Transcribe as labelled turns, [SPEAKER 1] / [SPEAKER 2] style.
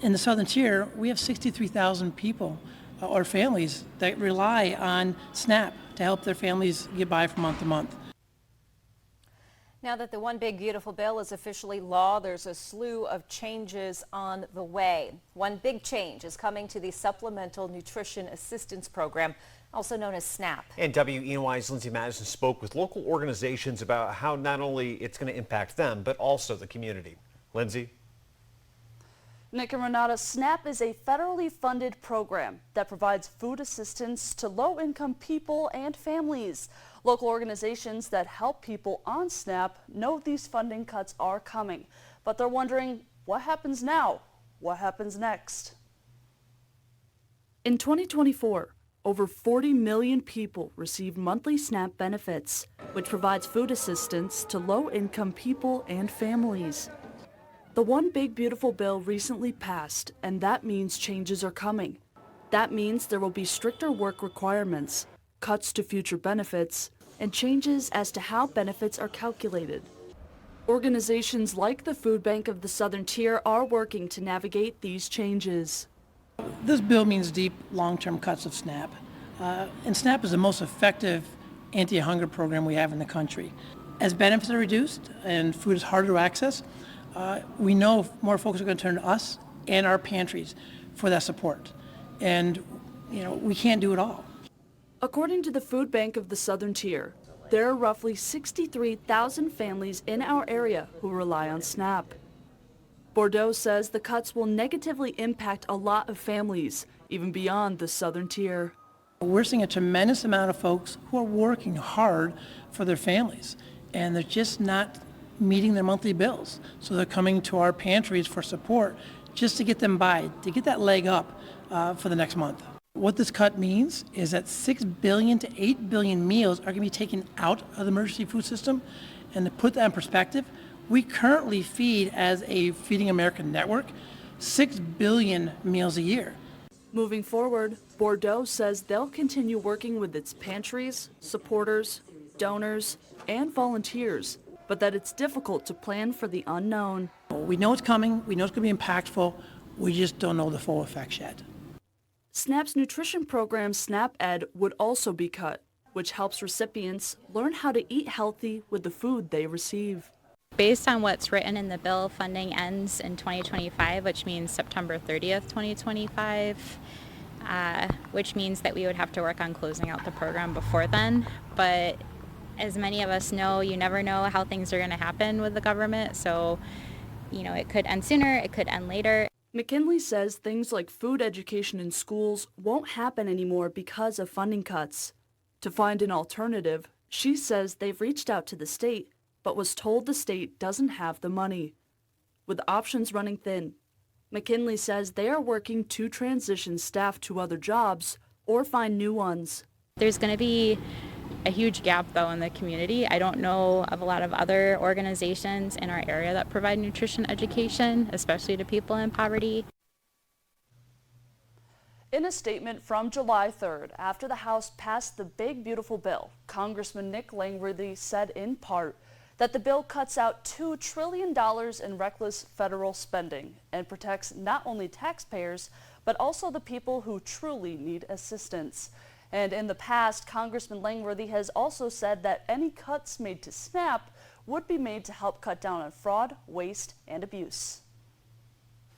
[SPEAKER 1] In the southern tier, we have 63,000 people or families that rely on SNAP to help their families get by from month to month.
[SPEAKER 2] Now that the One Big Beautiful Bill is officially law, there's a slew of changes on the way. One big change is coming to the Supplemental Nutrition Assistance Program, also known as SNAP.
[SPEAKER 3] And WENY's Lindsay Madison spoke with local organizations about how not only it's going to impact them, but also the community. Lindsay?
[SPEAKER 4] Nick and Renata, SNAP is a federally funded program that provides food assistance to low-income people and families. Local organizations that help people on SNAP know these funding cuts are coming, but they're wondering what happens now? What happens next? In 2024, over 40 million people received monthly SNAP benefits, which provides food assistance to low-income people and families. The One Big Beautiful Bill recently passed, and that means changes are coming. That means there will be stricter work requirements, cuts to future benefits, and changes as to how benefits are calculated. Organizations like the Food Bank of the Southern Tier are working to navigate these changes.
[SPEAKER 1] This bill means deep, long-term cuts of SNAP. And SNAP is the most effective anti-hunger program we have in the country. As benefits are reduced and food is harder to access, we know more folks are going to turn to us and our pantries for that support. And, we can't do it all.
[SPEAKER 4] According to the Food Bank of the Southern Tier, there are roughly 63,000 families in our area who rely on SNAP. Bordeaux says the cuts will negatively impact a lot of families, even beyond the Southern Tier.
[SPEAKER 1] We're seeing a tremendous amount of folks who are working hard for their families, and they're just not meeting their monthly bills. So they're coming to our pantries for support just to get them by, to get that leg up for the next month. What this cut means is that 6 billion to 8 billion meals are going to be taken out of the emergency food system. And to put that in perspective, we currently feed, as a Feeding America network, 6 billion meals a year.
[SPEAKER 4] Moving forward, Bordeaux says they'll continue working with its pantries, supporters, donors, and volunteers, but that it's difficult to plan for the unknown.
[SPEAKER 1] We know it's coming, we know it's going to be impactful, we just don't know the full effects yet.
[SPEAKER 4] SNAP's nutrition program, SNAP Ed, would also be cut, which helps recipients learn how to eat healthy with the food they receive.
[SPEAKER 5] Based on what's written in the bill, funding ends in 2025, which means September 30th, 2025, which means that we would have to work on closing out the program before then. But as many of us know, you never know how things are going to happen with the government. So, it could end sooner, it could end later.
[SPEAKER 4] McKinley says things like food education in schools won't happen anymore because of funding cuts. To find an alternative, she says they've reached out to the state, but was told the state doesn't have the money. With options running thin, McKinley says they are working to transition staff to other jobs or find new ones.
[SPEAKER 5] There's going to be a huge gap, though, in the community. I don't know of a lot of other organizations in our area that provide nutrition education, especially to people in poverty.
[SPEAKER 4] In a statement from July 3rd, after the House passed the Big Beautiful Bill, Congressman Nick Langworthy said in part that the bill cuts out $2 trillion in reckless federal spending and protects not only taxpayers, but also the people who truly need assistance. And in the past, Congressman Langworthy has also said that any cuts made to SNAP would be made to help cut down on fraud, waste, and abuse.